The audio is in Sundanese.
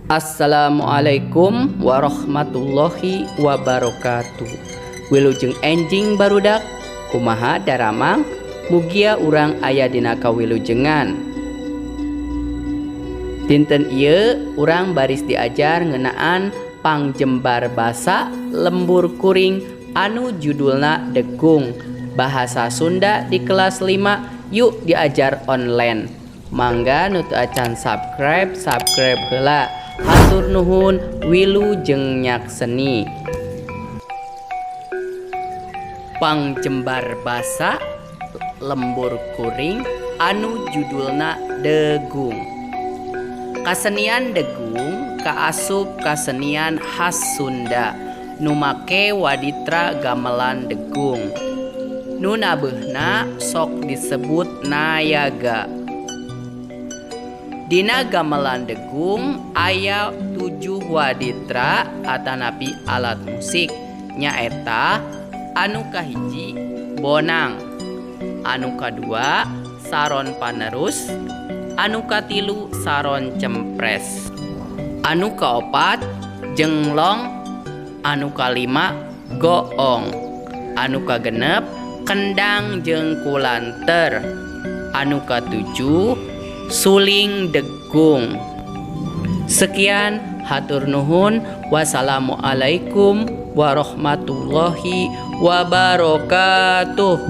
Assalamualaikum warahmatullahi wabarakatuh. Wilujeng enjing barudak kumaha daramang mugia urang aya dina kawilujengan. Dinten ieu urang baris diajar ngeunaan pangjembar basa lembur kuring anu judulna degung. Bahasa Sunda di kelas 5 yuk diajar online. Mangga nu teu acan subscribe heula. Hatur nuhun, wilujeng nyakseni. Pangjembar basa lembur kuring anu judulna degung. Kasenian degung kaasup kasenian khas Sunda nu make waditra gamelan degung. Nu nabeuna sok disebut nayaga. Dina gamelan degung aya 7 waditra atanapi alat musik nyaeta anu kahiji bonang, anu kadua saron panerus, anu katilu saron cempres, anu kaopat jenglong, anu kalima goong, anu kagenep kendang jeung kulanter, anu katujuh suling degung. Sekian, hatur nuhun. Wassalamualaikum warahmatullahi wabarakatuh.